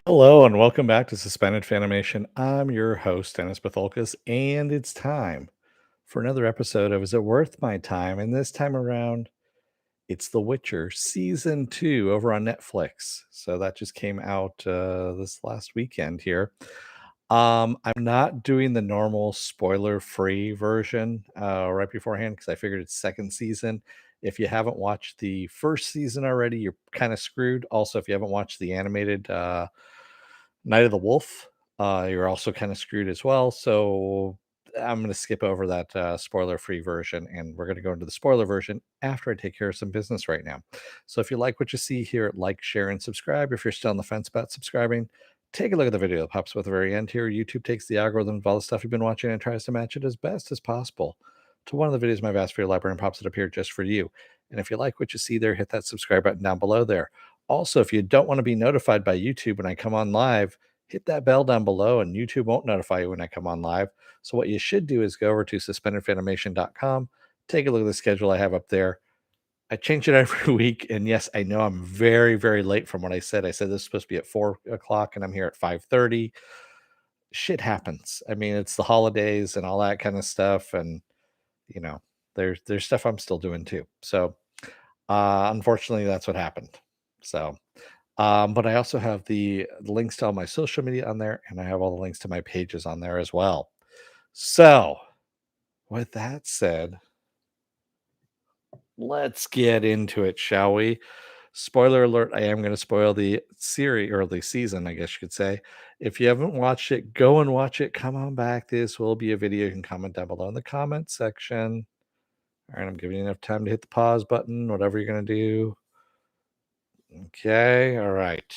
Hello and welcome back to Suspended Fanimation. I'm your host, Dennis Bithoulkas, and it's time for another episode of Is It Worth My Time? And this time around, it's The Witcher Season 2 over on Netflix. So that just came out this last weekend here. I'm not doing the normal spoiler-free version right beforehand because I figured it's second season. If you haven't watched the first season already, you're kind of screwed. Also, if you haven't watched the animated Night of the Wolf, you're also kind of screwed as well. So I'm going to skip over that spoiler-free version, and we're going to go into the spoiler version after I take care of some business right now. So if you like what you see here, like, share, and subscribe. If you're still on the fence about subscribing, take a look at the video that pops up at the very end here. YouTube takes the algorithm of all the stuff you've been watching and tries to match it as best as possible to one of the videos in my vast video library and pops it up here just for you. And if you like what you see there, hit that subscribe button down below there. Also, if you don't want to be notified by YouTube when I come on live, hit that bell down below and YouTube won't notify you when I come on live. So what you should do is go over to suspendedfanimation.com, take a look at the schedule I have up there. I change it every week. And yes, I know I'm very, very late from what I said. I said this is supposed to be at 4 o'clock and I'm here at 5:30. Shit happens. I mean, it's the holidays and all that kind of stuff. And you know, there's stuff I'm still doing too. So unfortunately that's what happened. So but I also have the links to all my social media on there, and I have all the links to my pages on there as well. So, with that said, let's get into it, shall we? Spoiler alert, I am going to spoil the series or the season, I guess you could say. If you haven't watched it, go and watch it. Come on back. This will be a video. You can comment down below in the comment section. All right, I'm giving you enough time to hit the pause button, whatever you're going to do. Okay, all right.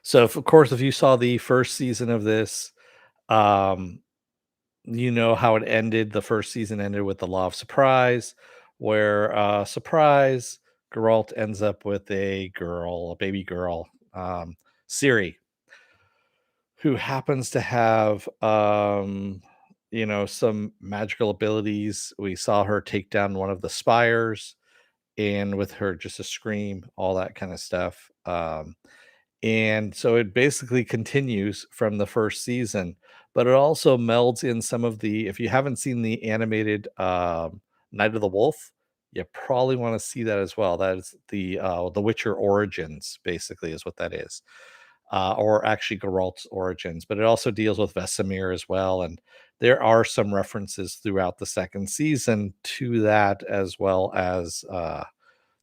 So, of course, if you saw the first season of this, um, you know how it ended. The first season ended with the Law of Surprise, where surprise, Geralt ends up with a girl, a baby girl, Ciri, who happens to have some magical abilities. We saw her take down one of the spires, and with her just a scream, all that kind of stuff. And so it basically continues from the first season, but it also melds in some of the if you haven't seen the animated, Night of the Wolf, you probably wanna see that as well. That is The Witcher Origins, basically, is what that is, or actually Geralt's origins, but it also deals with Vesemir as well, and there are some references throughout the second season to that as well as,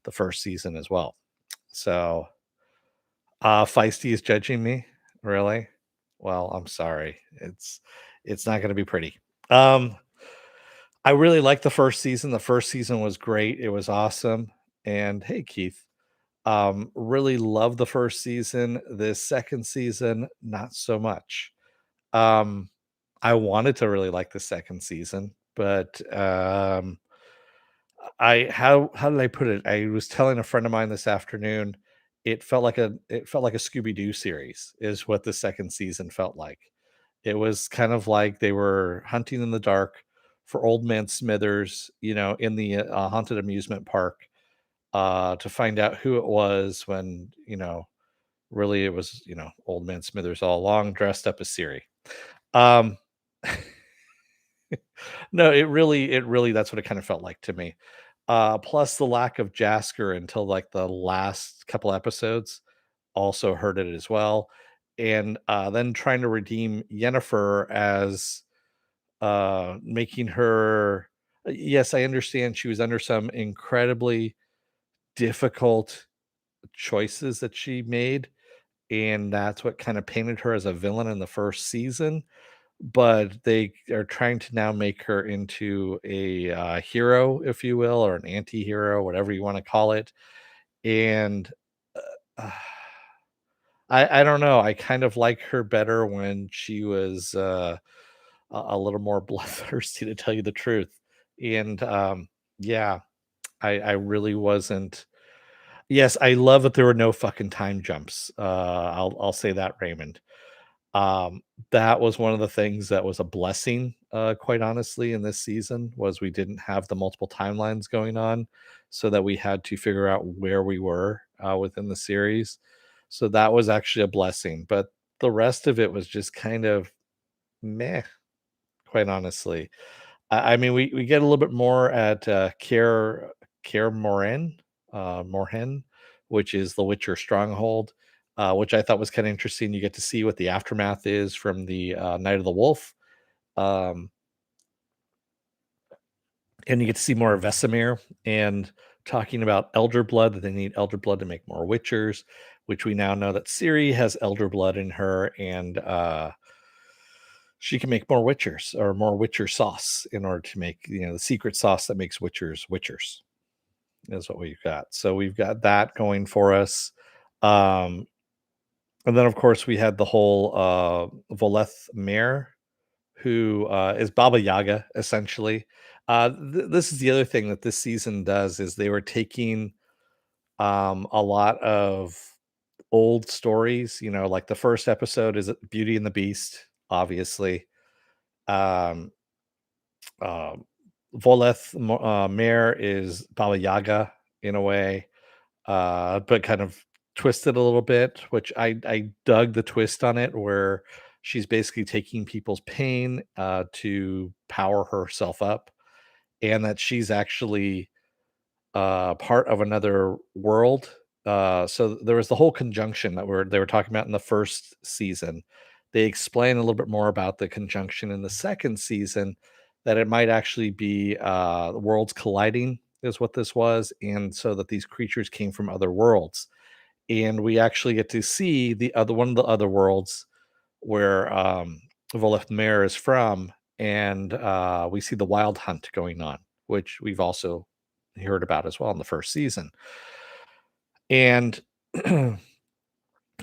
the first season as well. So Feisty is judging me? Really? Well, I'm sorry. It's not gonna be pretty. Um, I really liked the first season. The first season was great. It was awesome. And hey, Keith, really love the first season. This second season, not so much. Um, I wanted to really like the second season, but I how did I put it? I was telling a friend of mine this afternoon, it felt like a Scooby-Doo series is what the second season felt like. It was kind of like they were hunting in the dark for Old Man Smithers, in the haunted amusement park, to find out who it was when, really it was, Old Man Smithers all along dressed up as Siri. Um, no, it really that's what it kind of felt like to me. Plus the lack of Jasker until like the last couple episodes also hurt it as well. And then trying to redeem Yennefer as making her yes, I understand she was under some incredibly difficult choices that she made, and that's what kind of painted her as a villain in the first season. But they are trying to now make her into a hero, if you will, or an anti-hero, whatever you want to call it. And uh, I don't know. I kind of like her better when she was a little more bloodthirsty, to tell you the truth. And yeah, I really wasn't. Yes, I love that there were no fucking time jumps. I'll say that, Raymond. Um, that was one of the things that was a blessing, quite honestly, in this season was we didn't have the multiple timelines going on, so that we had to figure out where we were within the series. So that was actually a blessing. But the rest of it was just kind of meh, quite honestly. I mean, we get a little bit more at Care Morhen, which is the Witcher stronghold, which I thought was kind of interesting. You get to see what the aftermath is from the Night of the Wolf, um, and you get to see more of Vesemir and talking about elder blood, that they need elder blood to make more Witchers, which we now know that Ciri has elder blood in her, and she can make more Witchers or more Witcher sauce in order to make, the secret sauce that makes Witchers Witchers is what we've got. So we've got that going for us. Um, and then of course we had the whole Voleth Mare, who is Baba Yaga essentially. This is the other thing that this season does is they were taking a lot of old stories. Like the first episode is Beauty and the Beast, obviously. Um, Um, Mare is Baba Yaga in a way, but kind of twisted a little bit, which I dug the twist on it, where she's basically taking people's pain to power herself up, and that she's actually part of another world. So there was the whole conjunction that they were talking about in the first season. They explain a little bit more about the conjunction in the second season, that it might actually be worlds colliding is what this was, and so that these creatures came from other worlds, and we actually get to see the other one of the other worlds where Voleth Mare is from, and we see the wild hunt going on, which we've also heard about as well in the first season. And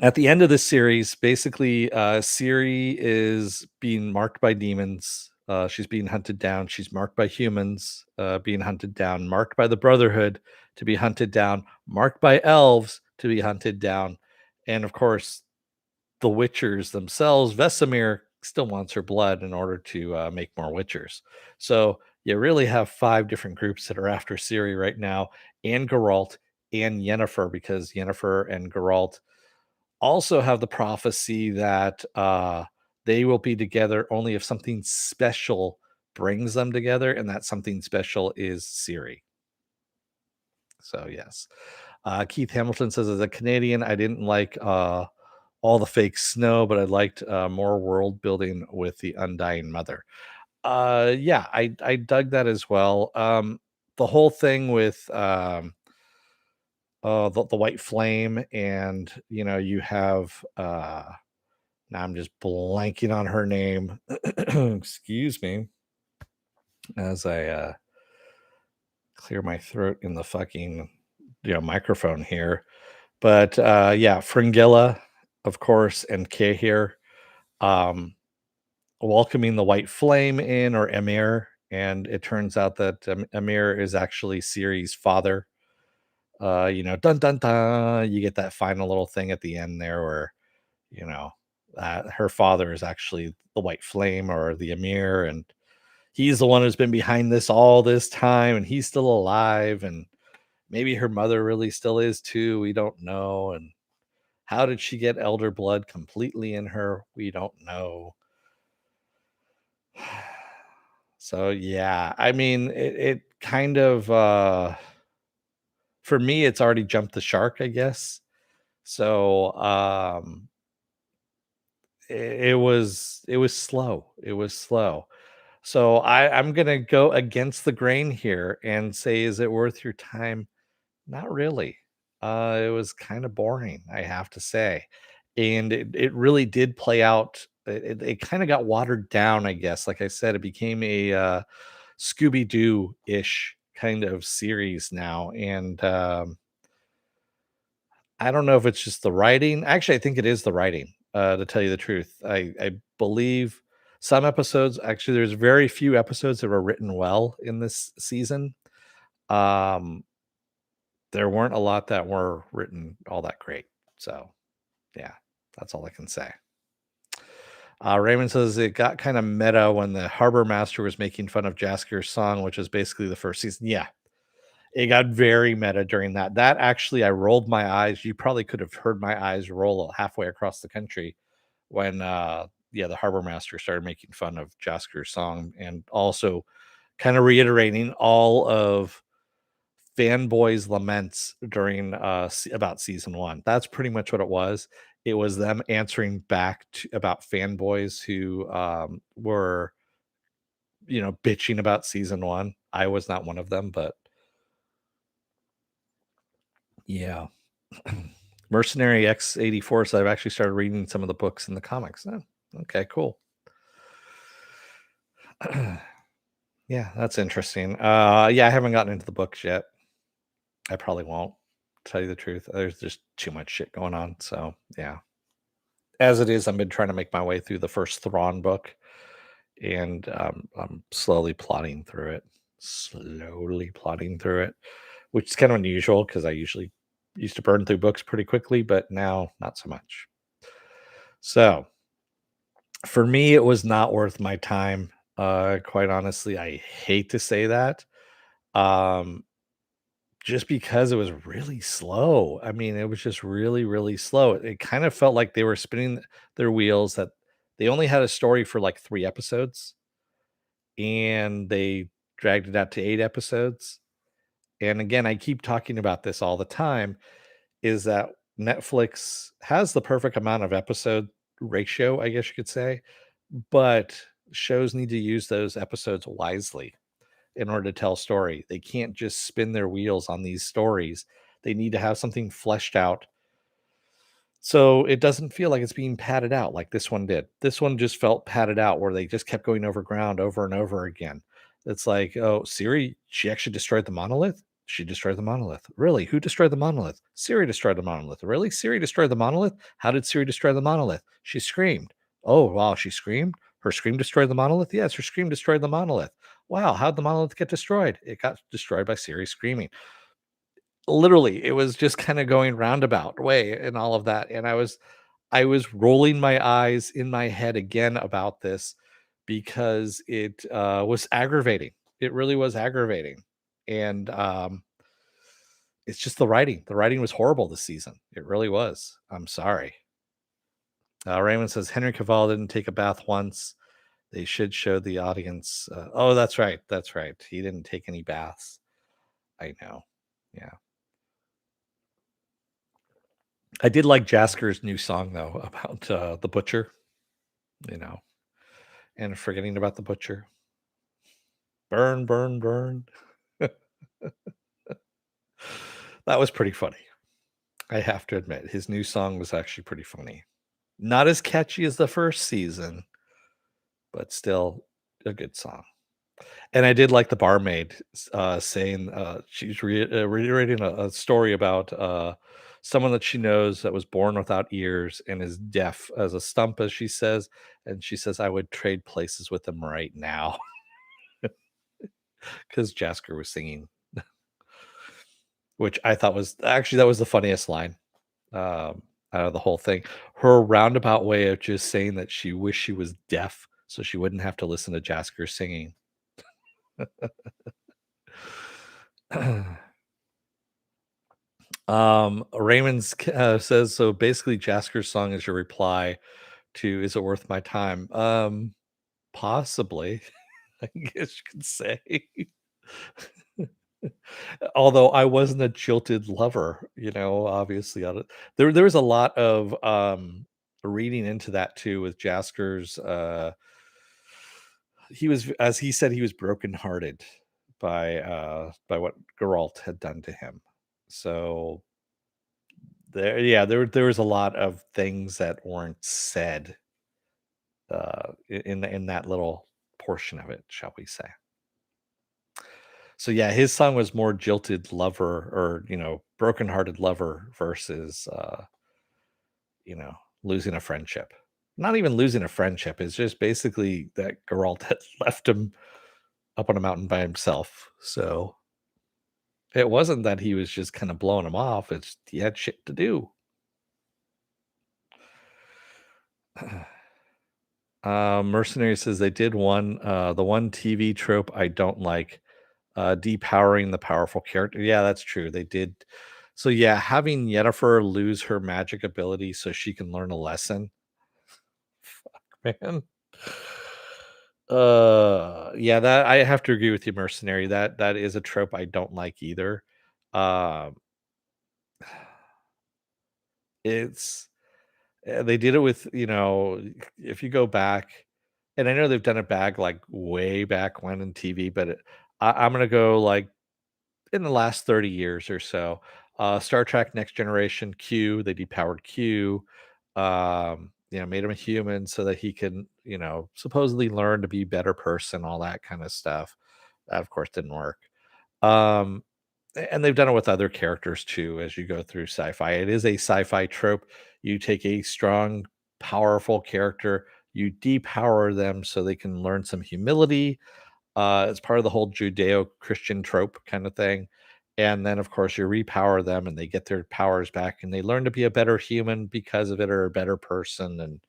at the end of this series, basically, Ciri is being marked by demons. She's being hunted down. She's marked by humans, being hunted down, marked by the Brotherhood to be hunted down, marked by elves to be hunted down. And of course, the Witchers themselves, Vesemir still wants her blood in order to make more Witchers. So you really have five different groups that are after Ciri right now, and Geralt and Yennefer, because Yennefer and Geralt also have the prophecy that they will be together only if something special brings them together, and that something special is Ciri. So yes, Keith Hamilton says, as a Canadian, I didn't like all the fake snow, but I liked more world building with the Undying Mother. Yeah, I dug that as well. The whole thing with the white flame, and you have now I'm just blanking on her name. Excuse me, as I clear my throat in the fucking microphone here. But yeah, Fringilla, of course, and Cahir. Um, Welcoming the white flame in, or Emir, and it turns out that Emir is actually Ciri's father. Dun dun dun. You get that final little thing at the end there, where you know her father is actually the white flame, or the Emir, and he's the one who's been behind this all this time, and he's still alive, and maybe her mother really still is too. We don't know. And how did she get elder blood completely in her? We don't know. So yeah, I mean, it kind of for me, it's already jumped the shark, I guess. So it was slow. It was slow. So I'm gonna go against the grain here and say, is it worth your time? Not really. It was kind of boring, I have to say. And it really did play out. It kind of got watered down, I guess. Like I said, it became a Scooby Doo ish kind of series now. And I don't know if it's just the writing. Actually, I think it is the writing, to tell you the truth. I believe some episodes, actually, there's very few episodes that were written well in this season. Um, there weren't a lot that were written all that great. So, yeah, that's all I can say. Raymond says it got kind of meta when the harbor master was making fun of Jasker's song, which is basically the first season. Yeah, it got very meta during that. That actually, I rolled my eyes. You probably could have heard my eyes roll halfway across the country when, yeah, the harbor master started making fun of Jasker's song and also kind of reiterating all of fanboys' laments during about season one. That's pretty much what it was. It was them answering back to, about fanboys who were, bitching about season one. I was not one of them, but yeah. Mercenary X84 said I've actually started reading some of the books in the comics. Oh, okay, cool. Yeah, that's interesting. Yeah, I haven't gotten into the books yet. I probably won't, to tell you the truth. There's just too much shit going on. So yeah. As it is, I've been trying to make my way through the first Thrawn book, and I'm slowly plodding through it. Slowly plodding through it, which is kind of unusual because I usually used to burn through books pretty quickly, but now not so much. So for me, it was not worth my time. Quite honestly, I hate to say that. Um, just because it was really slow. I mean, it was just really, really slow. It kind of felt like they were spinning their wheels, that they only had a story for like 3 episodes and they dragged it out to 8 episodes. And again, I keep talking about this all the time, is that Netflix has the perfect amount of episode ratio, I guess you could say, but shows need to use those episodes wisely in order to tell story. They can't just spin their wheels on these stories. They need to have something fleshed out so it doesn't feel like it's being padded out like this one did. This one just felt padded out where they just kept going over ground over and over again. It's like, oh, Siri, she actually destroyed the monolith. She destroyed the monolith. Really? Who destroyed the monolith? Siri destroyed the monolith. Really? Siri destroyed the monolith? How did Siri destroy the monolith? She screamed. Oh, wow, she screamed? Her scream destroyed the monolith? Yes, her scream destroyed the monolith. Wow, how'd the monolith get destroyed? It got destroyed by Siri screaming. Literally, it was just kind of going roundabout way and all of that. And I was rolling my eyes in my head again about this because it was aggravating. It really was aggravating. And it's just the writing. The writing was horrible this season. It really was. I'm sorry. Raymond says Henry Cavill didn't take a bath once. They should show the audience. Oh, that's right. That's right. He didn't take any baths. I know. Yeah. I did like Jasker's new song though about the butcher, you know, and forgetting about the butcher. Burn, burn, burn. That was pretty funny. I have to admit, his new song was actually pretty funny. Not as catchy as the first season, but still a good song. And I did like the barmaid saying she's reiterating a story about someone that she knows that was born without ears and is deaf as a stump, as she says. And she says, I would trade places with him right now because Jasker was singing, which I thought was actually that was the funniest line out of the whole thing. Her roundabout way of just saying that she wished she was deaf so she wouldn't have to listen to Jasker singing. Raymond's says so. Basically, Jasker's song is your reply to "Is it worth my time?" Possibly, I guess you could say. Although I wasn't a jilted lover, obviously, there was a lot of reading into that too with Jasker's. He was, as he said, he was brokenhearted by what Geralt had done to him. So yeah, there was a lot of things that weren't said in that little portion of it, shall we say. So yeah, his song was more jilted lover or, brokenhearted lover versus losing a friendship. Not even losing a friendship. It's just basically that Geralt had left him up on a mountain by himself. So it wasn't that he was just kind of blowing him off. It's he had shit to do. Mercenary says they did the one TV trope I don't like, depowering the powerful character. Yeah, that's true. They did. So yeah, having Yennefer lose her magic ability so she can learn a lesson. Man. Yeah, that I have to agree with you, Mercenary. That is a trope I don't like either. Um, it's they did it with, if you go back, and I know they've done it back like way back when in TV, but I'm gonna go like in the last 30 years or so. Star Trek Next Generation Q, they depowered Q, made him a human so that he can, supposedly learn to be a better person, all that kind of stuff. That, of course, didn't work. Um, and they've done it with other characters too as you go through sci-fi. It is a sci-fi trope. You take a strong, powerful character, you depower them so they can learn some humility. It's part of the whole Judeo-Christian trope kind of thing. And then, of course, you repower them and they get their powers back and they learn to be a better human because of it, or a better person. And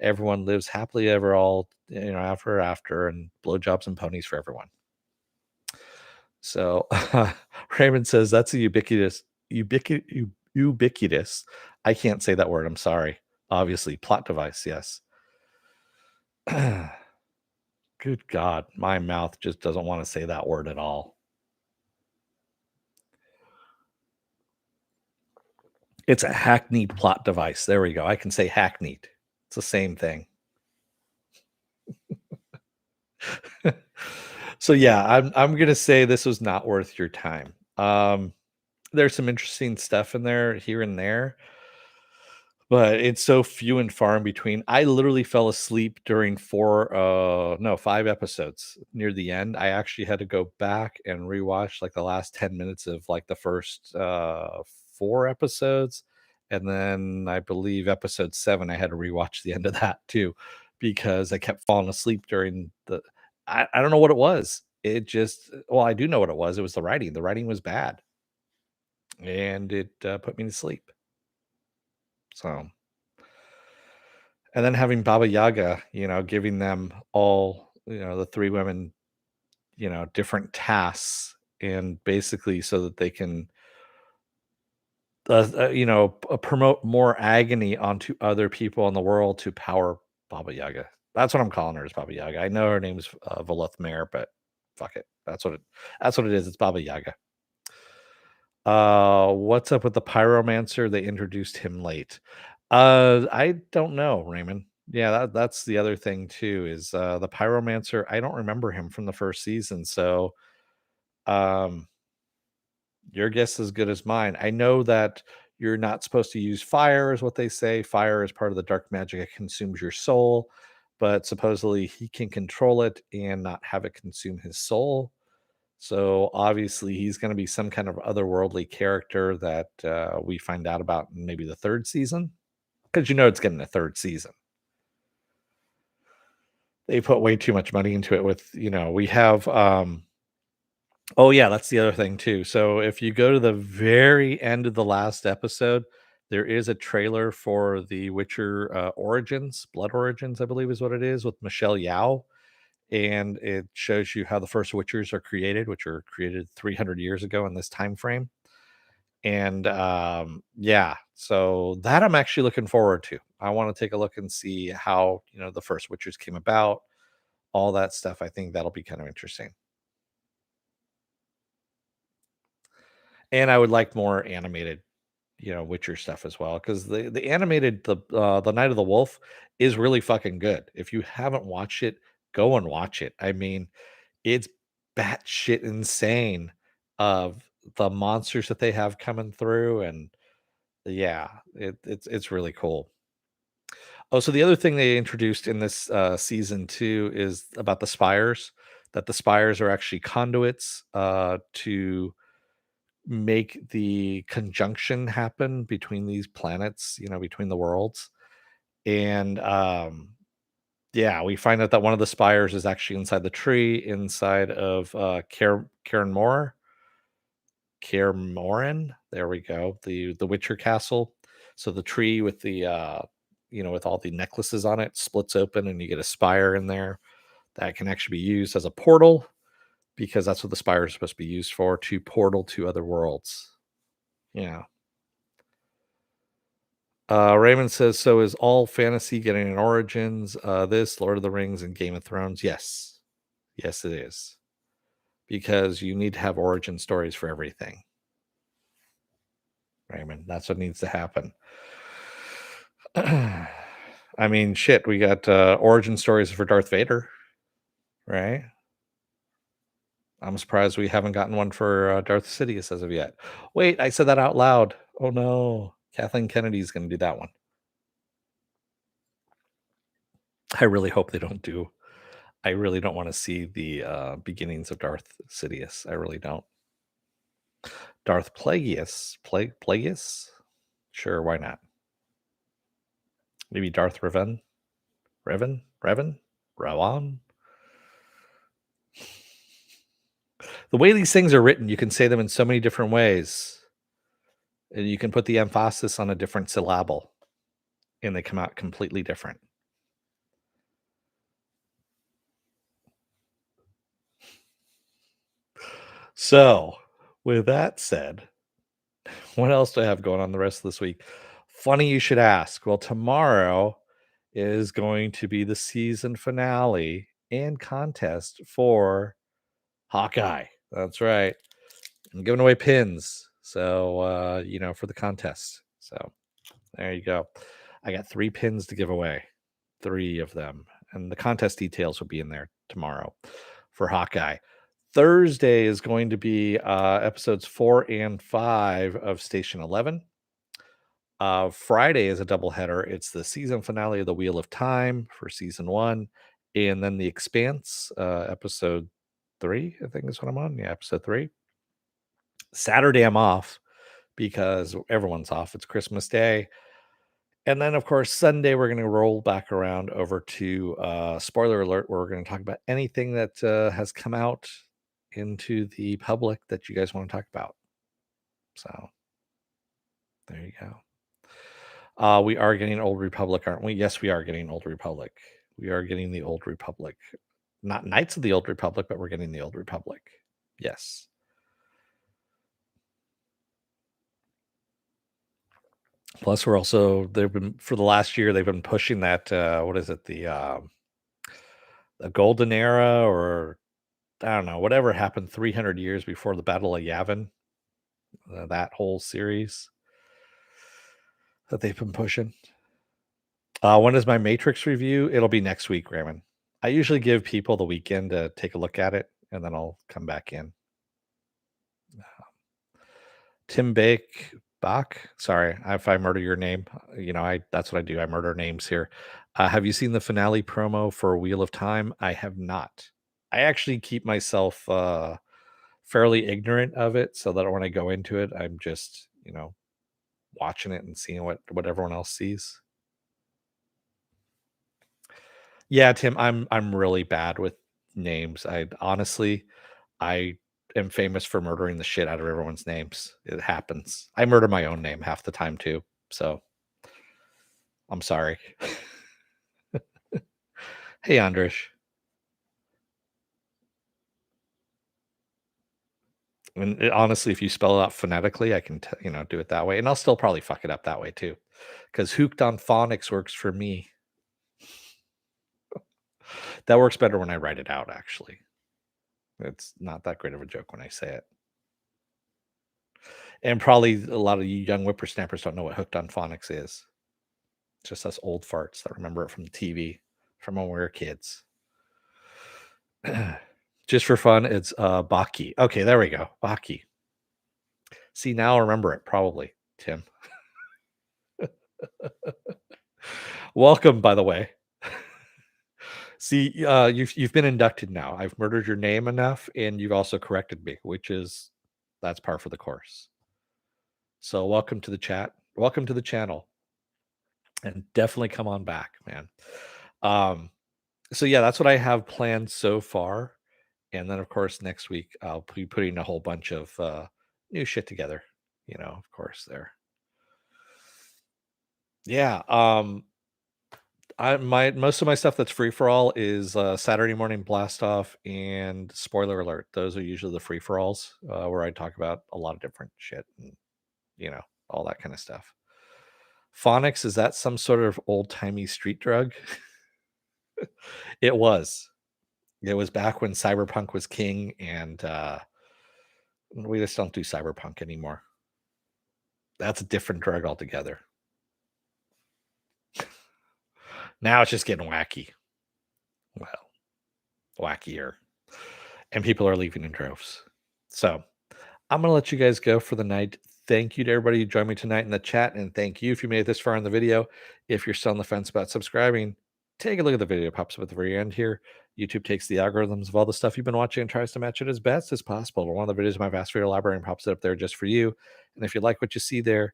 everyone lives happily ever all, after, and blowjobs and ponies for everyone. So Raymond says that's a ubiquitous. I can't say that word. I'm sorry. Obviously, plot device. Yes. Good God, my mouth just doesn't want to say that word at all. It's a hackneyed plot device. There we go. I can say hackneyed. It's the same thing. So yeah, I'm gonna say this was not worth your time. There's some interesting stuff in there here and there, but it's so few and far in between. I literally fell asleep during 5 episodes near the end. I actually had to go back and rewatch like the last 10 minutes of like the first 4 episodes. And then I believe episode 7, I had to rewatch the end of that too, because I kept falling asleep during I don't know what it was. It just, well, I do know what it was. It was the writing. The writing was bad and it put me to sleep. So, and then having Baba Yaga, giving them all, the 3 women, different tasks, and basically so that they can, promote more agony onto other people in the world to power Baba Yaga. That's what I'm calling her, is Baba Yaga. I know her name's Valeth Mare, but fuck it. That's what it is. It's Baba Yaga. What's up with the pyromancer? They introduced him late. I don't know, Raymond. Yeah, that's the other thing too, is the pyromancer. I don't remember him from the first season, so um your guess is as good as mine. I know that you're not supposed to use fire, is what they say. Fire is part of the dark magic. It consumes your soul, but supposedly he can control it and not have it consume his soul. So obviously, he's going to be some kind of otherworldly character that we find out about in maybe the 3rd season, because it's getting a 3rd season. They put way too much money into it. We have. Oh yeah, that's the other thing too. So if you go to the very end of the last episode, there is a trailer for the Witcher Origins, Blood Origins, I believe is what it is, with Michelle Yao, and it shows you how the first Witchers are created, which are created 300 years ago in this time frame. And yeah, so that I'm actually looking forward to. I want to take a look and see how, the first Witchers came about, all that stuff. I think that'll be kind of interesting. And I would like more animated, Witcher stuff as well, because the animated, the Night of the Wolf is really fucking good. If you haven't watched it, go and watch it. I mean, it's batshit insane of the monsters that they have coming through, and yeah, it's really cool. Oh, so the other thing they introduced in this season two is about the spires. That the spires are actually conduits to make the conjunction happen between these planets, between the worlds. And yeah, we find out that one of the spires is actually inside the tree, inside of Karen Moore. Kaer Morhen. There we go. The Witcher castle. So the tree with the with all the necklaces on it, splits open and you get a spire in there that can actually be used as a portal because that's what the spire is supposed to be used for, to portal to other worlds. Yeah. Raymond says, so is all fantasy getting an origins? This, Lord of the Rings, and Game of Thrones? Yes. Yes, it is. Because you need to have origin stories for everything. Raymond, that's what needs to happen. I mean, shit, we got origin stories for Darth Vader, right? I'm surprised we haven't gotten one for Darth Sidious as of yet. Wait, I said that out loud. Oh no. Kathleen Kennedy's going to do that one. I really hope they don't do. I really don't want to see the beginnings of Darth Sidious. I really don't. Darth Plagueis. Plagueis? Sure, why not? Maybe Darth Revan? Revan? Rawan? The way these things are written, you can say them in so many different ways. And you can put the emphasis on a different syllable, and they come out completely different. So, with that said, what else do I have going on the rest of this week? Funny you should ask. Well, tomorrow is going to be the season finale and contest for Hawkeye. That's right. I'm giving away pins. So, for the contest. So, there you go. I got 3 pins to give away. 3 of them. And the contest details will be in there tomorrow for Hawkeye. Thursday is going to be episodes 4 and 5 of Station 11. Friday is a doubleheader. It's the season finale of The Wheel of Time for season 1, and then The Expanse, episode 3, I think is what I'm on. Yeah, episode 3. Saturday I'm off because everyone's off. It's Christmas Day. And then, of course, Sunday we're going to roll back around over to spoiler alert, where we're going to talk about anything that has come out into the public that you guys want to talk about. So there you go. We are getting Old Republic, aren't we? Yes, we are getting Old Republic. We are getting the Old Republic. Not Knights of the Old Republic, but we're getting the Old Republic. Yes. Plus, they've been, for the last year, they've been pushing that, what is it? The Golden Era, or I don't know, whatever happened 300 years before the Battle of Yavin, that whole series that they've been pushing. When is my Matrix review? It'll be next week, Raymond. I usually give people the weekend to take a look at it, and then I'll come back in. Tim Bach. Sorry if I murder your name. That's what I do. I murder names here. Have you seen the finale promo for Wheel of Time? I have not. I actually keep myself fairly ignorant of it, so that when I go into it, I'm just watching it and seeing what everyone else sees. Yeah, Tim, I'm really bad with names. I am famous for murdering the shit out of everyone's names. It happens. I murder my own name half the time too. So I'm sorry. Hey, Andrish. And honestly, if you spell it out phonetically, I can do it that way, and I'll still probably fuck it up that way too, because hooked on phonics works for me. That works better when I write it out. Actually, it's not that great of a joke when I say it. And probably a lot of you young whippersnappers don't know what hooked on phonics is. It's just us old farts that remember it from the TV from when we were kids. Just for fun, it's Baki. Okay, there we go. Baki. See, now I'll remember it, probably, Tim. Welcome, by the way. See, you've been inducted now. I've murdered your name enough, and you've also corrected me, that's par for the course. So welcome to the chat. Welcome to the channel. And definitely come on back, man. So yeah, that's what I have planned so far. And then of course next week I'll be putting a whole bunch of new shit together, of course there. Yeah. My most of my stuff that's free for all is Saturday morning blast off and spoiler alert. Those are usually the free for alls where I talk about a lot of different shit and you know all that kind of stuff. Phonics, is that some sort of old timey street drug? It was. It was back when cyberpunk was king, and we just don't do cyberpunk anymore. That's a different drug altogether. Now it's just getting wacky. Well, wackier. And people are leaving in droves. So I'm going to let you guys go for the night. Thank you to everybody who joined me tonight in the chat. And thank you if you made it this far in the video. If you're still on the fence about subscribing, take a look at the video. It pops up at the very end here. YouTube takes the algorithms of all the stuff you've been watching and tries to match it as best as possible. One of the videos in my vast video library and pops it up there just for you. And if you like what you see there,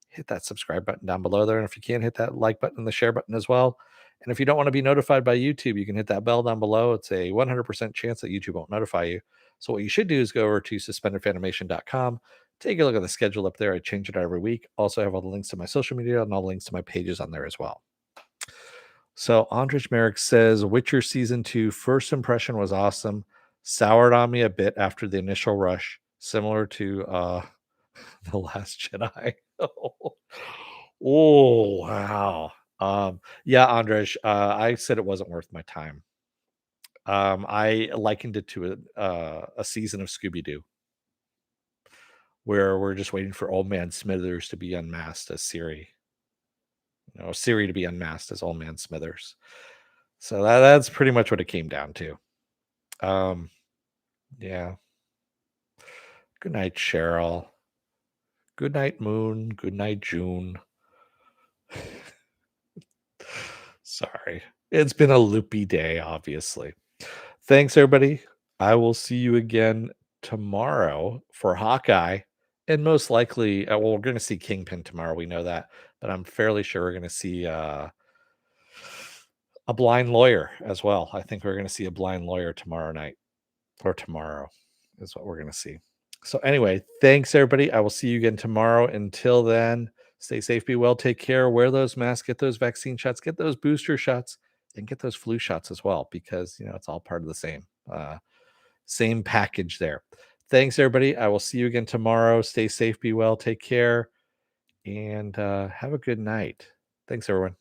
hit that subscribe button down below there. And if you can, hit that like button and the share button as well. And if you don't want to be notified by YouTube, you can hit that bell down below. It's a 100% chance that YouTube won't notify you. So what you should do is go over to suspendedfanimation.com, take a look at the schedule up there. I change it every week. Also, I have all the links to my social media and all the links to my pages on there as well. So Andrich Merrick says Witcher season 2 first impression was awesome. Soured on me a bit after the initial rush, similar to The Last Jedi. Oh, wow. Yeah, Andrej, I said it wasn't worth my time. I likened it to a season of Scooby Doo, where we're just waiting for Old Man Smithers to be unmasked as Siri, Siri to be unmasked as Old Man Smithers. So that's pretty much what it came down to. Yeah. Good night, Cheryl. Good night, Moon. Good night, June. Sorry. It's been a loopy day, obviously. Thanks, everybody. I will see you again tomorrow for Hawkeye. And most likely, well, we're going to see Kingpin tomorrow. We know that. But I'm fairly sure we're going to see a blind lawyer as well. I think we're going to see a blind lawyer tomorrow night, or tomorrow is what we're going to see. So, anyway, thanks, everybody. I will see you again tomorrow. Until then, stay safe, be well, take care, wear those masks, get those vaccine shots, get those booster shots, and get those flu shots as well, because, it's all part of the same package there. Thanks, everybody. I will see you again tomorrow. Stay safe, be well, take care, and have a good night. Thanks, everyone.